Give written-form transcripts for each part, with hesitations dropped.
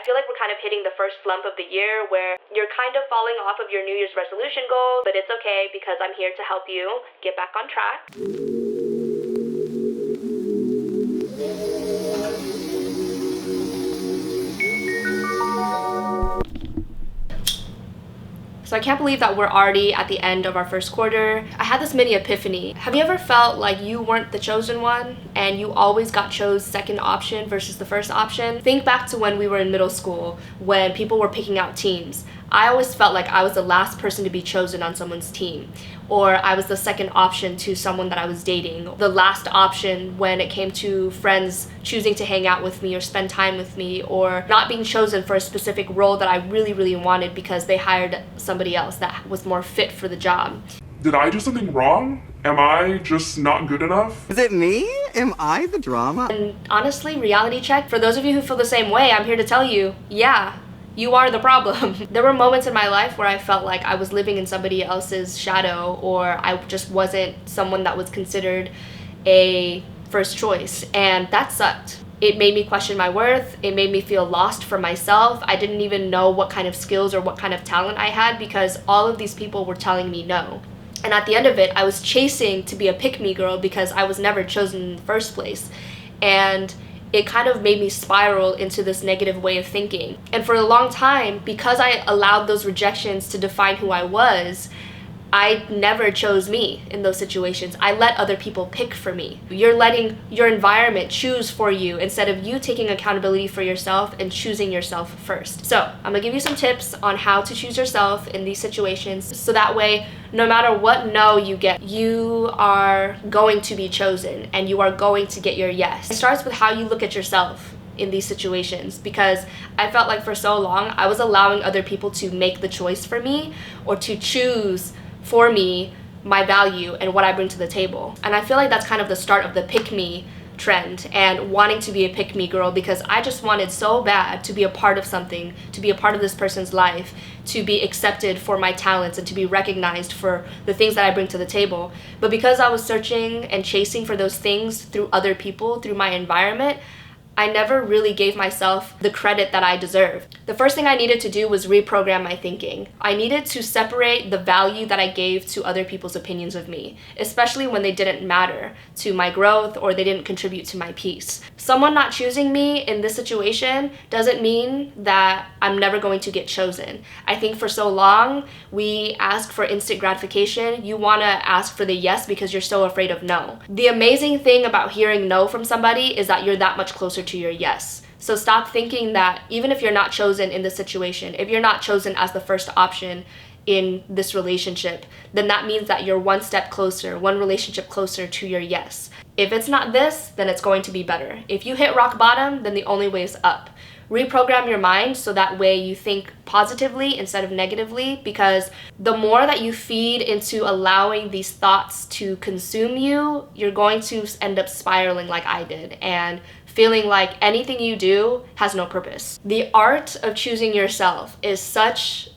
feel like we're kind of hitting the first slump of the year where you're kind of falling off of your New Year's resolution goals, but it's okay because I'm here to help you get back on track. So I can't believe that we're already at the end of our first quarter. I had this mini epiphany. Have you ever felt like you weren't the chosen one and you always got chose second option versus the first option? Think back to when we were in middle school, when people were picking out teams. I always felt like I was the last person to be chosen on someone's team, or I was the second option to someone that I was dating, the last option when it came to friends choosing to hang out with me or spend time with me, or not being chosen for a specific role that I really, really wanted because they hired somebody else that was more fit for the job. Did I do something wrong? Am I just not good enough? Is it me? Am I the drama? And honestly, reality check, for those of you who feel the same way, I'm here to tell you, yeah, you are the problem. There were moments in my life where I felt like I was living in somebody else's shadow, or I just wasn't someone that was considered a first choice, and that sucked. It made me question my worth. It made me feel lost for myself. I didn't even know what kind of skills or what kind of talent I had because all of these people were telling me no. And at the end of it, I was chasing to be a pick-me girl because I was never chosen in the first place. And it kind of made me spiral into this negative way of thinking. And for a long time, because I allowed those rejections to define who I was, I never chose me in those situations. I let other people pick for me. You're letting your environment choose for you instead of you taking accountability for yourself and choosing yourself first. So I'm gonna give you some tips on how to choose yourself in these situations, so that way, no matter what no you get, you are going to be chosen and you are going to get your yes. It starts with how you look at yourself in these situations, because I felt like for so long I was allowing other people to make the choice for me or to choose for me my value and what I bring to the table. And I feel like that's kind of the start of the pick-me trend and wanting to be a pick-me girl, because I just wanted so bad to be a part of something, to be a part of this person's life, to be accepted for my talents and to be recognized for the things that I bring to the table. But because I was searching and chasing for those things through other people, through my environment, I never really gave myself the credit that I deserved. The first thing I needed to do was reprogram my thinking. I needed to separate the value that I gave to other people's opinions of me, especially when they didn't matter to my growth or they didn't contribute to my peace. Someone not choosing me in this situation doesn't mean that I'm never going to get chosen. I think for so long, we ask for instant gratification. You wanna ask for the yes because you're so afraid of no. The amazing thing about hearing no from somebody is that you're that much closer to your yes. So stop thinking that even if you're not chosen in this situation, if you're not chosen as the first option in this relationship, then that means that you're one step closer, one relationship closer to your yes. If it's not this, then it's going to be better. If you hit rock bottom, then the only way is up. Reprogram your mind so that way you think positively instead of negatively, because the more that you feed into allowing these thoughts to consume you, you're going to end up spiraling like I did and feeling like anything you do has no purpose. The art of choosing yourself is such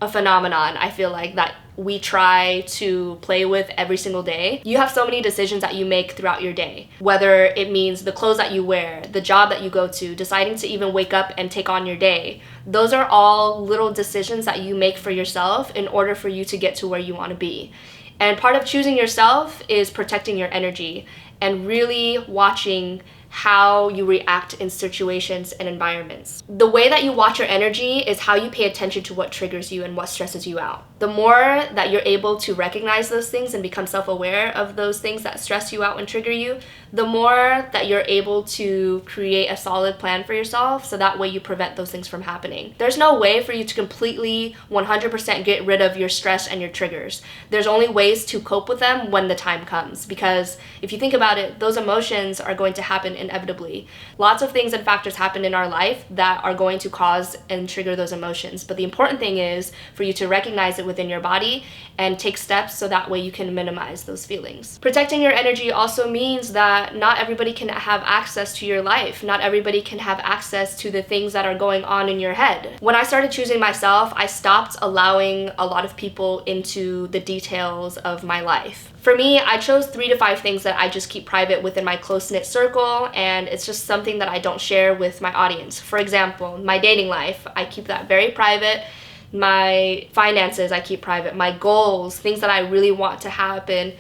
a phenomenon, I feel like, that we try to play with every single day. You have so many decisions that you make throughout your day, whether it means the clothes that you wear, the job that you go to, deciding to even wake up and take on your day. Those are all little decisions that you make for yourself in order for you to get to where you want to be. And part of choosing yourself is protecting your energy and really watching how you react in situations and environments. The way that you watch your energy is how you pay attention to what triggers you and what stresses you out. The more that you're able to recognize those things and become self-aware of those things that stress you out and trigger you, the more that you're able to create a solid plan for yourself, so that way you prevent those things from happening. There's no way for you to completely 100% get rid of your stress and your triggers. There's only ways to cope with them when the time comes, because if you think about it, those emotions are going to happen inevitably. Lots of things and factors happen in our life that are going to cause and trigger those emotions. But the important thing is for you to recognize it within your body and take steps so that way you can minimize those feelings. Protecting your energy also means that not everybody can have access to your life. Not everybody can have access to the things that are going on in your head. When I started choosing myself, I stopped allowing a lot of people into the details of my life. For me, I chose 3 to 5 things that I just keep private within my close-knit circle, and it's just something that I don't share with my audience. For example, my dating life, I keep that very private. My finances, I keep private. My goals, things that I really want to happen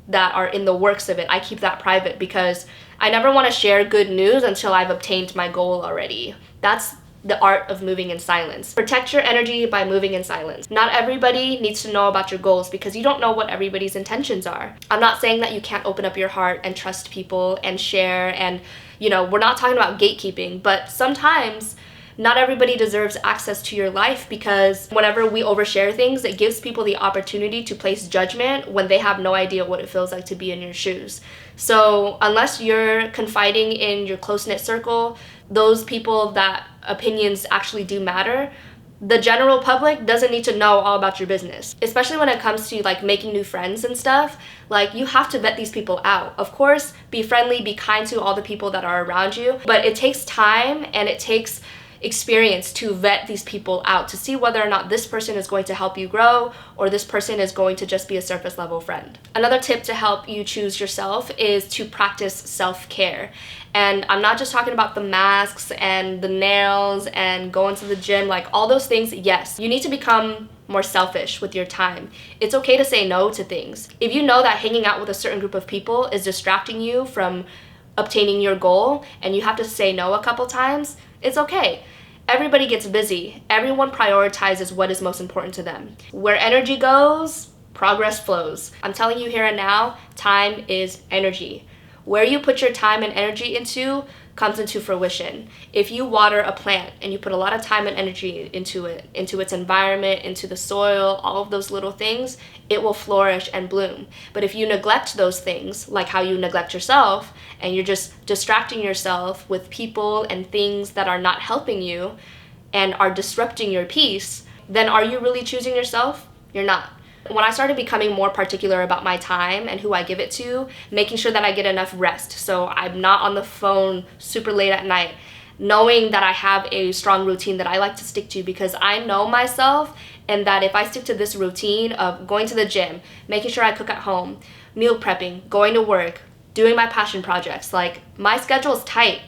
that are in the works of it, I keep that private because I never want to share good news until I've obtained my goal already. That's the art of moving in silence. Protect your energy by moving in silence. Not everybody needs to know about your goals because you don't know what everybody's intentions are. I'm not saying that you can't open up your heart and trust people and share, and we're not talking about gatekeeping, but sometimes not everybody deserves access to your life, because whenever we overshare things, it gives people the opportunity to place judgment when they have no idea what it feels like to be in your shoes. So unless you're confiding in your close-knit circle, those people that opinions actually do matter, the general public doesn't need to know all about your business. Especially when it comes to like making new friends and stuff, like you have to vet these people out. Of course, be friendly, be kind to all the people that are around you, but it takes time and it takes experience to vet these people out to see whether or not this person is going to help you grow or this person is going to just be a surface level friend. Another tip to help you choose yourself is to practice self-care. And I'm not just talking about the masks and the nails and going to the gym, like all those things. Yes, you need to become more selfish with your time. It's okay to say no to things. If you know that hanging out with a certain group of people is distracting you from obtaining your goal and you have to say no a couple times, it's okay. Everybody gets busy. Everyone prioritizes what is most important to them. Where energy goes, progress flows. I'm telling you here and now, time is energy. Where you put your time and energy into comes into fruition. If you water a plant and you put a lot of time and energy into it, into its environment, into the soil, all of those little things, it will flourish and bloom. But if you neglect those things, like how you neglect yourself, and you're just distracting yourself with people and things that are not helping you and are disrupting your peace, then are you really choosing yourself? You're not. When I started becoming more particular about my time and who I give it to, making sure that I get enough rest, so I'm not on the phone super late at night, knowing that I have a strong routine that I like to stick to because I know myself, and that if I stick to this routine of going to the gym, making sure I cook at home, meal prepping, going to work, doing my passion projects, like my schedule is tight,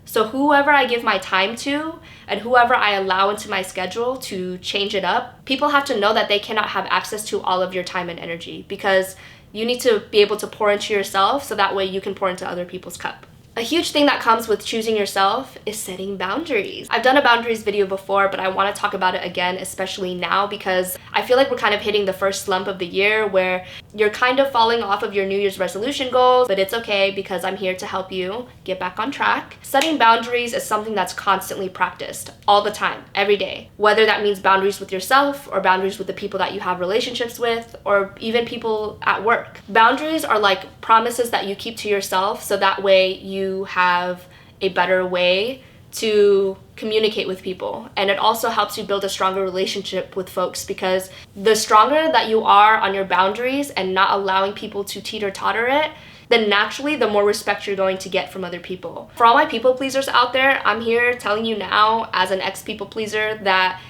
So whoever I give my time to and whoever I allow into my schedule to change it up, people have to know that they cannot have access to all of your time and energy, because you need to be able to pour into yourself so that way you can pour into other people's cup. A huge thing that comes with choosing yourself is setting boundaries. I've done a boundaries video before, but I want to talk about it again, especially now, because I feel like we're kind of hitting the first slump of the year where you're kind of falling off of your New Year's resolution goals, but it's okay because I'm here to help you get back on track. Setting boundaries is something that's constantly practiced all the time, every day. Whether that means boundaries with yourself or boundaries with the people that you have relationships with or even people at work. Boundaries are like promises that you keep to yourself so that way you have a better way to communicate with people, and it also helps you build a stronger relationship with folks, because the stronger that you are on your boundaries and not allowing people to teeter-totter it, then naturally the more respect you're going to get from other people. For all my people pleasers out there, I'm here telling you now as an ex-people pleaser that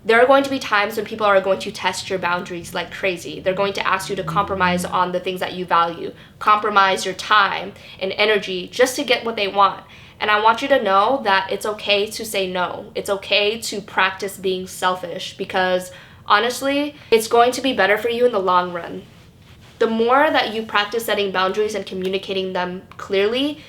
there are going to be times when people are going to test your boundaries like crazy. They're going to ask you to compromise on the things that you value, compromise your time and energy just to get what they want. And I want you to know that it's okay to say no. It's okay to practice being selfish, because honestly, it's going to be better for you in the long run. The more that you practice setting boundaries and communicating them clearly,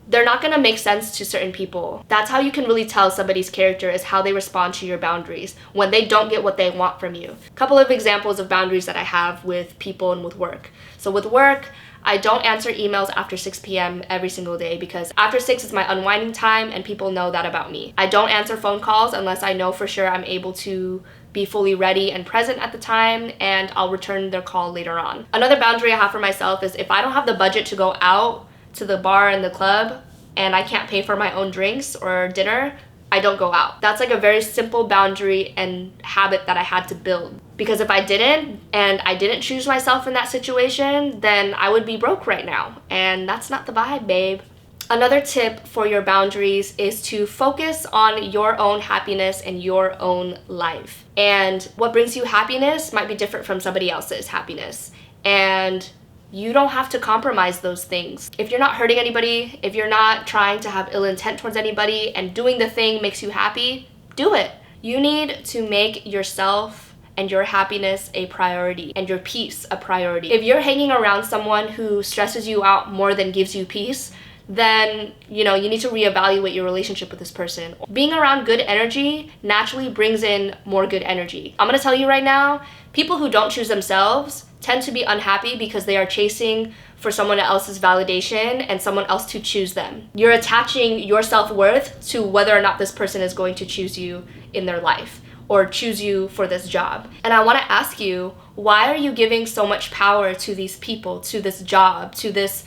they're not going to make sense to certain people. That's how you can really tell somebody's character, is how they respond to your boundaries when they don't get what they want from you. A couple of examples of boundaries that I have with people and with work. So with work, I don't answer emails after 6 p.m. every single day, because after 6 is my unwinding time and people know that about me. I don't answer phone calls unless I know for sure I'm able to be fully ready and present at the time, and I'll return their call later on. Another boundary I have for myself is if I don't have the budget to go out to the bar and the club and I can't pay for my own drinks or dinner, I don't go out. That's like a very simple boundary and habit that I had to build, because if I didn't and I didn't choose myself in that situation, then I would be broke right now, and that's not the vibe, babe. Another tip for your boundaries is to focus on your own happiness and your own life. And what brings you happiness might be different from somebody else's happiness. And You don't have to compromise those things. If you're not hurting anybody, if you're not trying to have ill intent towards anybody, and doing the thing makes you happy, do it. You need to make yourself and your happiness a priority and your peace a priority. If you're hanging around someone who stresses you out more than gives you peace, then you need to reevaluate your relationship with this person. Being around good energy naturally brings in more good energy. I'm gonna tell you right now, people who don't choose themselves tend to be unhappy because they are chasing for someone else's validation and someone else to choose them. You're attaching your self-worth to whether or not this person is going to choose you in their life or choose you for this job. And I want to ask you, why are you giving so much power to these people, to this job, to this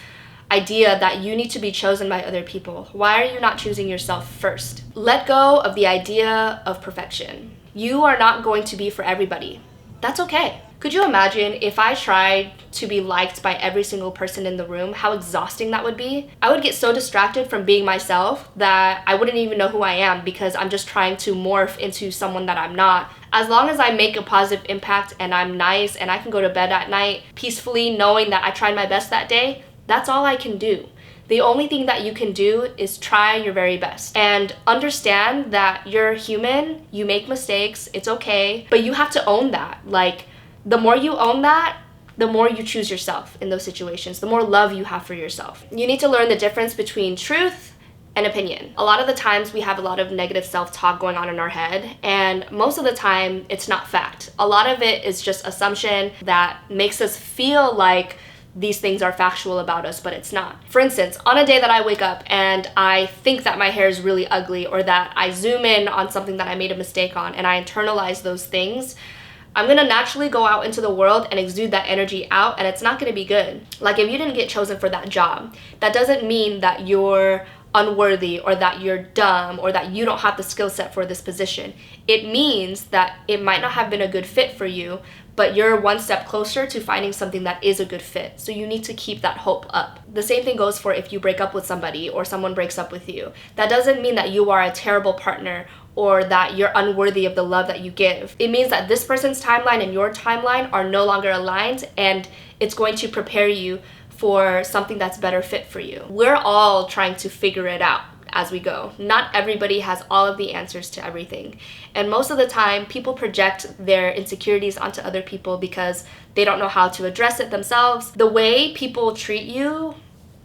idea that you need to be chosen by other people? Why are you not choosing yourself first? Let go of the idea of perfection. You are not going to be for everybody. That's okay. Could you imagine if I tried to be liked by every single person in the room, how exhausting that would be? I would get so distracted from being myself that I wouldn't even know who I am because I'm just trying to morph into someone that I'm not. As long as I make a positive impact and I'm nice and I can go to bed at night peacefully knowing that I tried my best that day, that's all I can do. The only thing that you can do is try your very best and understand that you're human, you make mistakes, it's okay, but you have to own that. Like, the more you own that, the more you choose yourself in those situations, the more love you have for yourself. You need to learn the difference between truth and opinion. A lot of the times we have a lot of negative self-talk going on in our head, and most of the time it's not fact. A lot of it is just assumption that makes us feel like these things are factual about us, but it's not. For instance, on a day that I wake up and I think that my hair is really ugly, or that I zoom in on something that I made a mistake on and I internalize those things, I'm gonna naturally go out into the world and exude that energy out, and it's not gonna be good. Like, if you didn't get chosen for that job, that doesn't mean that you're unworthy or that you're dumb or that you don't have the skill set for this position. It means that it might not have been a good fit for you, but you're one step closer to finding something that is a good fit. So you need to keep that hope up. The same thing goes for if you break up with somebody or someone breaks up with you. That doesn't mean that you are a terrible partner or that you're unworthy of the love that you give. It means that this person's timeline and your timeline are no longer aligned, and it's going to prepare you for something that's better fit for you. We're all trying to figure it out as we go. Not everybody has all of the answers to everything. And most of the time, people project their insecurities onto other people because they don't know how to address it themselves. The way people treat you,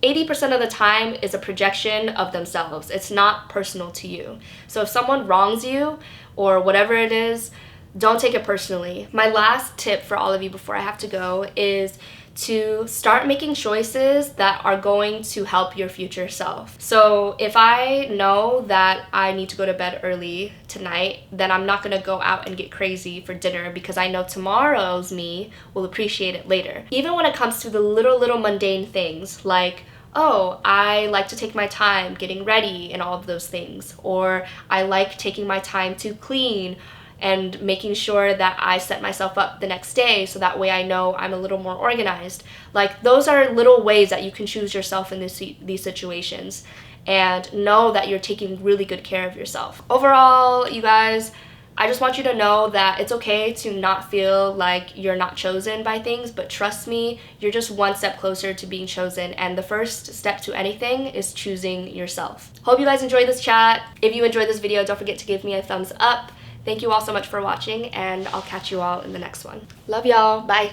80% of the time is a projection of themselves. It's not personal to you. So if someone wrongs you or whatever it is, don't take it personally. My last tip for all of you before I have to go is to start making choices that are going to help your future self. So if I know that I need to go to bed early tonight, then I'm not gonna go out and get crazy for dinner because I know tomorrow's me will appreciate it later. Even when it comes to the little mundane things like, oh, I like to take my time getting ready and all of those things, or I like taking my time to clean and making sure that I set myself up the next day so that way I know I'm a little more organized. Like, those are little ways that you can choose yourself in these situations and know that you're taking really good care of yourself. Overall, you guys, I just want you to know that it's okay to not feel like you're not chosen by things, but trust me, you're just one step closer to being chosen, and the first step to anything is choosing yourself. Hope you guys enjoyed this chat. If you enjoyed this video, don't forget to give me a thumbs up. Thank you all so much for watching, and I'll catch you all in the next one. Love y'all. Bye.